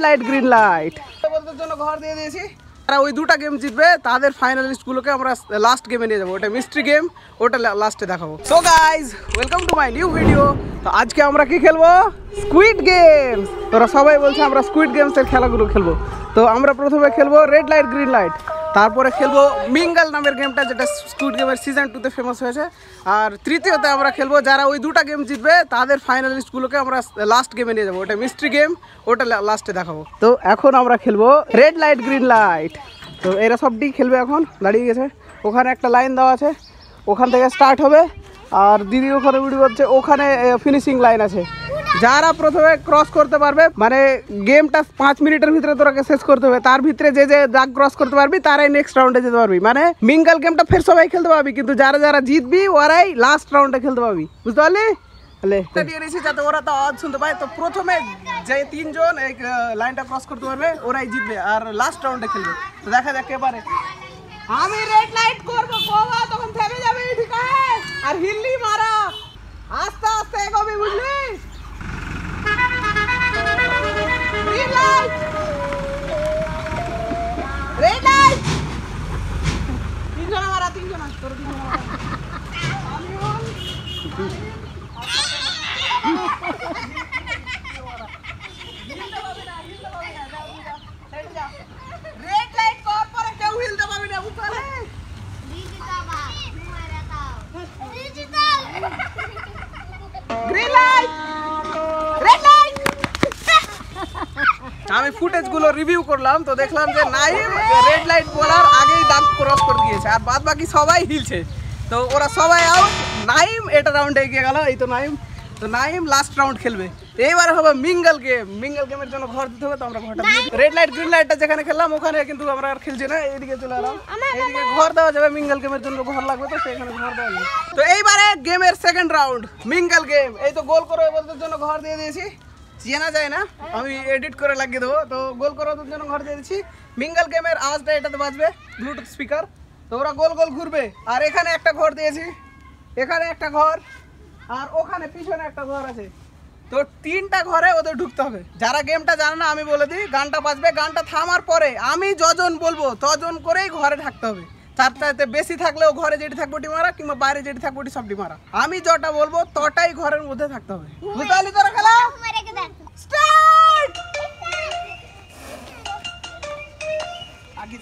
Light green light বন্ধুদের জন্য ঘর দিয়ে দিয়েছি। আর ওই দুটো গেম জিতবে তাদের ফাইনালিস্টগুলোকে আমরা লাস্ট গেমে নিয়ে যাবো। ওটা মিস্ট্রি গেম, ওটা লাস্টে দেখাবো। So guys, welcome to my new video. তো আজকে আমরা কি খেলবো? Squid games. তোরা সবাই বলছে আমরা স্কুইড গেমসের খেলাগুলো খেলবো। তো আমরা প্রথমে খেলবো রেড লাইট গ্রিন লাইট, তারপরে খেলবো মিঙ্গল নামের গেমটা, যেটা স্কুইড গেমের সিজন 2-তে ফেমাস হয়েছে। আর তৃতীয়তে আমরা খেলবো যারা ওই দুটো গেম জিতবে তাদের ফাইনালিস্টগুলোকে আমরা লাস্ট গেমে নিয়ে যাবো। ওটা মিস্ট্রি গেম, ওটা লাস্টে দেখাবো। তো এখন আমরা খেলবো রেড লাইট গ্রিন লাইট। তো এরা সবটি খেলবে, এখন দাঁড়িয়ে গেছে। ওখানে একটা লাইন দেওয়া আছে, ওখান থেকে স্টার্ট হবে। আর দিদি ওখানে ভিডিও করছে, ওখানে ফিনিশিং লাইন আছে। যারা প্রথমে ক্রস করতে পারবে, মানে গেমটা 5 মিনিটের ভিতরে তোরাকে শেষ করতে হবে, তার ভিতরে যে যে দাগ ক্রস করতে পারবি তারাই নেক্সট রাউন্ডে যেতে পারবি। মানে মিঙ্গল গেমটা ফের সবাই খেলতে পারবি, কিন্তু যারা যারা জিতবি ওরাই লাস্ট রাউন্ডে খেলতে পারবি, বুঝতে পারলি? যাতে ওরা তো আওয়াজ শুনতে পায়। তো প্রথমে যে 3 জন এই লাইনটা ক্রস করতে পারবে ওরাই জিতবে, আর লাস্ট রাউন্ডে খেলবে। তো দেখা যাক কে পারে। আমি রেড লাইট করবো, কোবা তখন থেমে যাবে, ঠিক আছে? আর হিল্লি মারা, আস্তে আস্তে এগোবি, বুঝলি? Green light, red light. 3 জন মারা, 3 জন তোর 3 জন মারা। রেড লাইট কর পরে কেউ হিলতে পারবি না, বুঝতে পারলি? Green light, red light. আমি ফুটেজগুলো রিভিউ করলাম, তো দেখলাম যে নাইম রেড লাইট বলার আগেই দাগ ক্রস করে দিয়েছে, আর বাদ বাকি সবাই হিলছে। তো ওরা সবাই আউট, নাইম এটা রাউন্ডে এগিয়ে গেল। এই তো নাইম, তো নাইম লাস্ট রাউন্ড খেলবে। এইবার হবে মিঙ্গল গেম। মিঙ্গল গেমের জন্য ঘর দিতে হবে, তো আমরা ঘরটা দিয়ে দিই। রেড লাইট গ্রিন লাইটটা যেখানে খেললাম ওখানে কিন্তু আমরা আর খেলছি না, এইদিকে চলে এলাম। এইদিকে ঘর দেওয়া যাবে, মিঙ্গল গেমের জন্য ঘর লাগবে, তো সেখানে ঘর দেওয়া যাবে। তো এইবারে গেমের সেকেন্ড রাউন্ড মিঙ্গল গেম। এই তো গোল করে ওদের জন্য ঘর দিয়ে দিয়েছি, চেনা যায় না, আমি এডিট করে লাগিয়ে দেবো। তো গোল করে ওদের জন্য ঘর দিয়ে দিচ্ছি। মিঙ্গল গেমের আওয়াজটা এটাতে বাজবে, ব্লুটুথ স্পিকার। তো ওরা গোল গোল ঘুরবে। আর এখানে একটা ঘর দিয়েছি, এখানে একটা ঘর, আর ওখানে পিছনে একটা ঘর আছে। তো 3টা ঘরে ওদের ঢুকতে হবে। যারা গেমটা জানে না আমি বলে দিই, গানটা বাজবে, গানটা থামার পরে আমি যজন বলবো তজন করেই ঘরে থাকতে হবে। চারটাতে বেশি থাকলেও ঘরে যেটি থাকবো ওটি মারা, কিংবা বাইরে যেটি থাকবো ওটি সবটি মারা। আমি যটা বলবো তটাই ঘরের মধ্যে থাকতে হবে, বুঝতে পারলি? তোরা খেলা স্টার্ট। আগে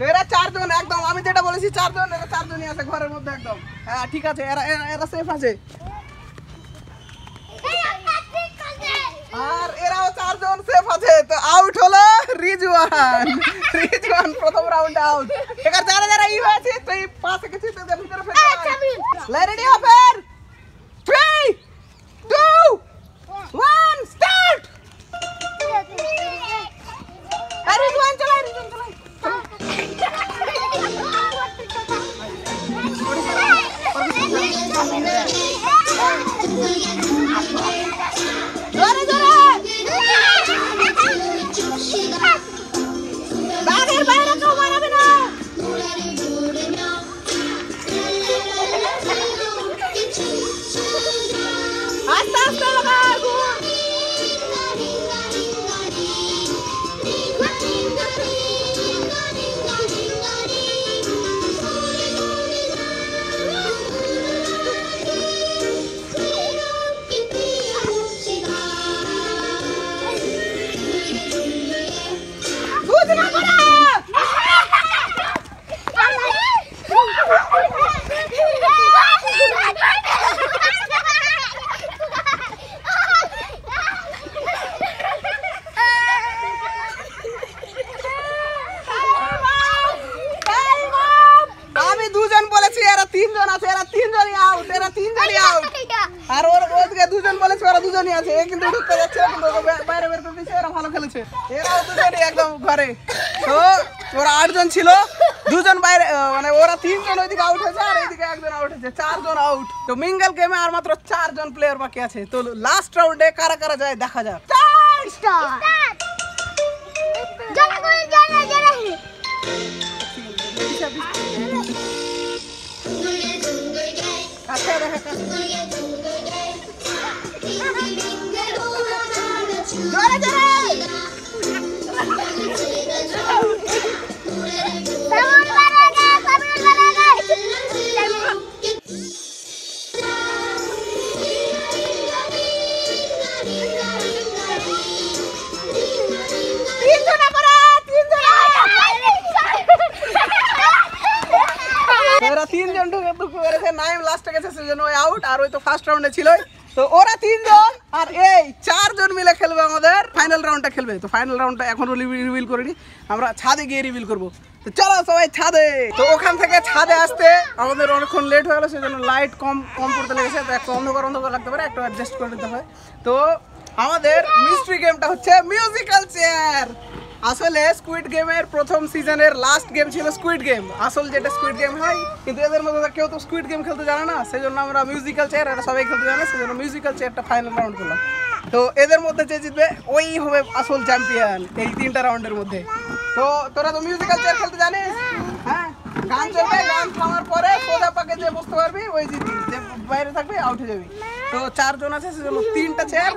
এরা 4 জন একদম, আমি যেটা বলেছি 4 জন, এরা 4 জনই আছে ঘরের মধ্যে একদম। হ্যাঁ ঠিক আছে, এরা সেফ আছে। আর এরাও 4 জন সেফ আছে। তো আউট হলো রিজওয়ান। রিজওয়ান প্রথম রাউন্ড আউট। এখানে যারা যারা ই হয়েছে তো এই পাশে কিছু তো ভিতরে ফেলে রেডি হবে। 3 2 1 স্টার্ট। আরে রিজওয়ান চলো, রিজওয়ান চলো। জোরে জোরে বাগের বাইরে কেউ মারাবে না। আস্তে আস্তে লাগা আগুন। বলেছি এরা তিনজন আছে, এরা তিনজনই আউট, এরা তিনজনই আউট। আর ওর ওদিকে দুজন বলেছে ওরা দুজনই আছে, এ কিন্তু ঢুকতে যাচ্ছে, কিন্তু ওকে বাইরে বের করে দিয়েছে। এরা ভালো খেলেছে, এরাও দুজনই একদম ঘরে। তো ওরা 8 জন ছিল, দুজন বাইরে, মানে ওরা 3 জন ওইদিকে আউট হয়েছে আর এইদিকে একজন আউট হয়েছে, 4 জন আউট। তো মিঙ্গল গেমে আর মাত্র 4 জন প্লেয়ার বাকি আছে। তো লাস্ট রাউন্ডে কারা কারা যায় দেখা যাক। আচ্ছা দেখা জোরে জোরে তিনজন ঢুকে করেছে, নাইম লাস্টে গেছে সেজন্য ওই আউট, আর ওই তো ফার্স্ট রাউন্ডে ছিল। তো ওরা 3 জন আর এই 4 জন মিলে খেলবে, আমাদের ফাইনাল রাউন্ডটা খেলবে। তো ফাইনাল রাউন্ডটা এখনো রিভিল করিনি, আমরা ছাদে গিয়ে রিভিল করবো। তো চলো সবাই ছাদে। তো ওখান থেকে ছাদে আসতে আমাদের অনেকক্ষণ লেট হয়ে গেলো, সেজন্য লাইট কম পড়তে লেগেছে। তো একটু অন্ধকার লাগতে পারে, একটু অ্যাডজাস্ট করে দিতে হয়। তো আমাদের মিস্ট্রি গেমটা হচ্ছে মিউজিক্যাল চেয়ার। আসলে স্কুইড গেমের প্রথম সিজনের লাস্ট গেম ছিল স্কুইড গেম, আসল যেটা স্কুইড গেম হয়, কিন্তু এদের মধ্যে কেউ তো স্কুইড গেম খেলতে জানে না, সেজন্য আমরা মিউজিক্যাল চেয়ার, এটা সবাই খেলতে জানে, সেজন্য মিউজিক্যাল চেয়ারটা ফাইনাল রাউন্ড করলাম। তো এদের মধ্যে যে জিতবে ওই হবে আসল চ্যাম্পিয়ন এই 3টা রাউন্ডের মধ্যে। তো তোরা তো মিউজিক্যাল চেয়ার খেলতে জানিস, হ্যাঁ? গান চলবে, গান থামার পরে সোজা পাকে যে বসতে পারবি ওই জিতবি, যে বাইরে থাকবে আউট হয়ে যাবি। তো 4 জন আছে, সেজন্য 3টা চেয়ার,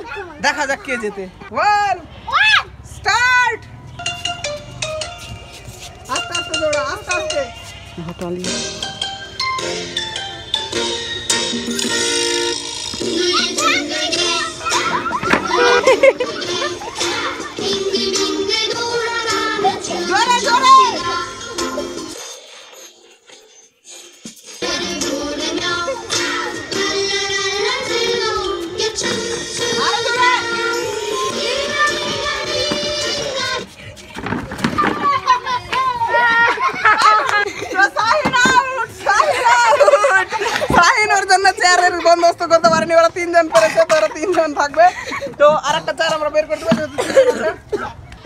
দেখা যাক কে জেতে। 1 স্টার্ট। আস্তে আস্তে দৌড়া, আস্তে আস্তে হাতালি। জোরে জোরে চেয়ারের বন্দোবস্ত করতে পারেনি, ওরা 3 জন পেরেছে, তো ওরা 3 জন থাকবে। তো আরেকটা চেয়ার আমরা বের করতে পারি,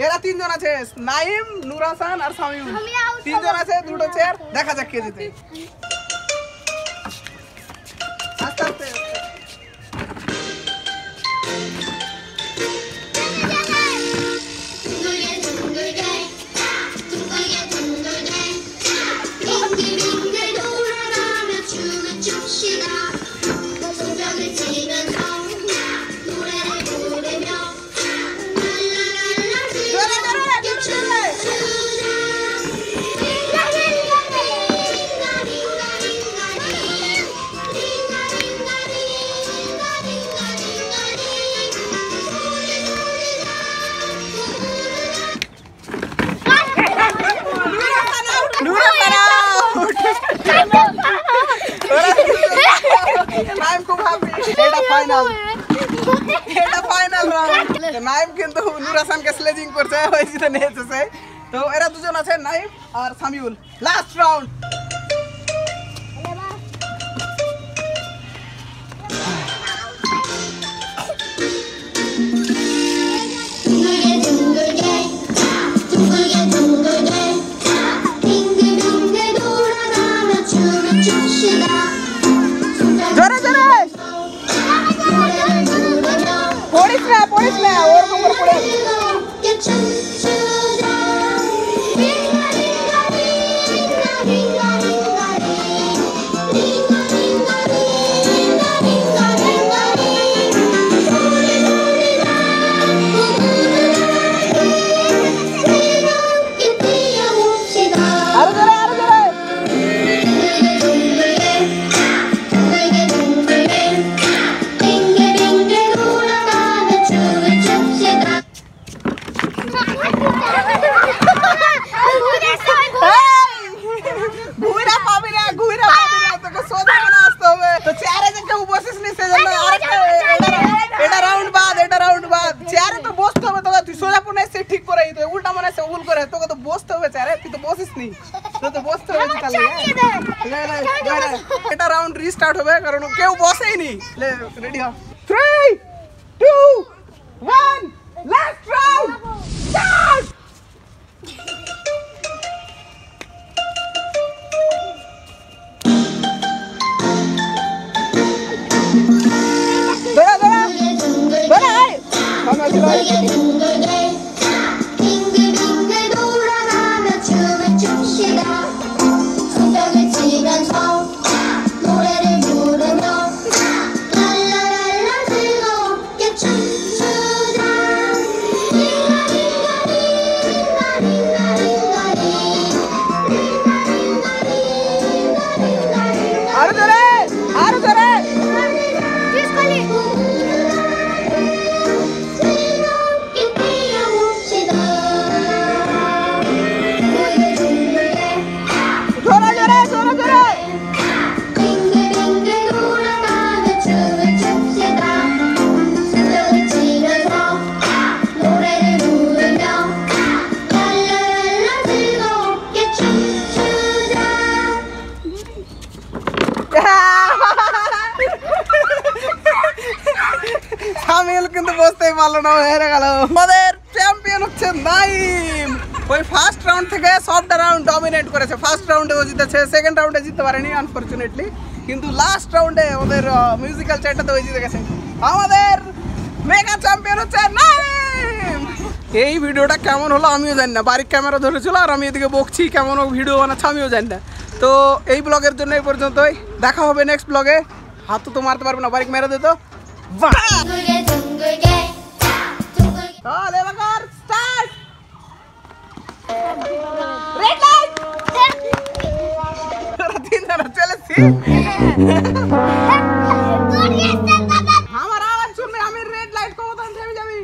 এরা 3 জন আছে, নাইম, নূর হাসান আর সামিউল, 3 জন আছে, 2টো চেয়ার, দেখা যাক কে জিতে। আস্তে আস্তে নাইম কিন্তু নূর হাসানকে স্লেজিং করছে, ওই জিতে নিয়েছে। তো এরা 2 জন আছে, নাইম আর সামিউল। Last round. জোরে জোরে পড়িস না ওরকম করে পড়ে। এটা রাউন্ড রিস্টার্ট হবে কারণ কেউ বসেই নি রেডি হ 3 2 1 লাস্ট রাউন্ড স্টার্ট সামিল কিন্তু বসতেই পারলো না, হেরে গেল। আমাদের চ্যাম্পিয়ন হচ্ছে নাইম। ওই ফার্স্ট রাউন্ড থেকে সবটা রাউন্ড ডমিনেট করেছে। ফার্স্ট রাউন্ডে ও জিতেছে, সেকেন্ড রাউন্ডে জিততে পারেনি আনফরচুনেটলি, কিন্তু লাস্ট রাউন্ডে ওদের মিউজিক্যাল চেয়ারটাতে ওই জিতে গেছে। আমাদের মেগা চ্যাম্পিয়ন হচ্ছে নাইম। এই ভিডিওটা কেমন হলো আমিও জানি না, বাড়ির ক্যামেরা ধরেছিল আর আমি এদিকে বকছি, কেমন ভিডিও বানাচ্ছে আমিও জানি না। তো এই ব্লগের জন্য এই পর্যন্তই, দেখা হবে নেক্সট ব্লগে। হাত তো মারতে পারবে না, বাড়ির মেরে দিত। আমার আওয়াজ শুনলে আমি রেড লাইট কত থেমে যাবি।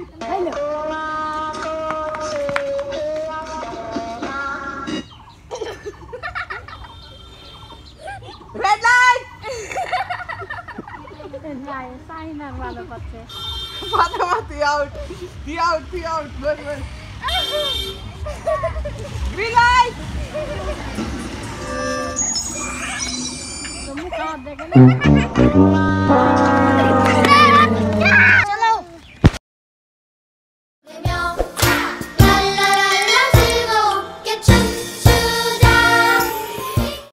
রেড লাইট সাইনার ভালো পাচ্ছে। ফাতেমাতি আউট, টি আউট, টি out, good good. Green light. তুমি খাওয়া দেখে না।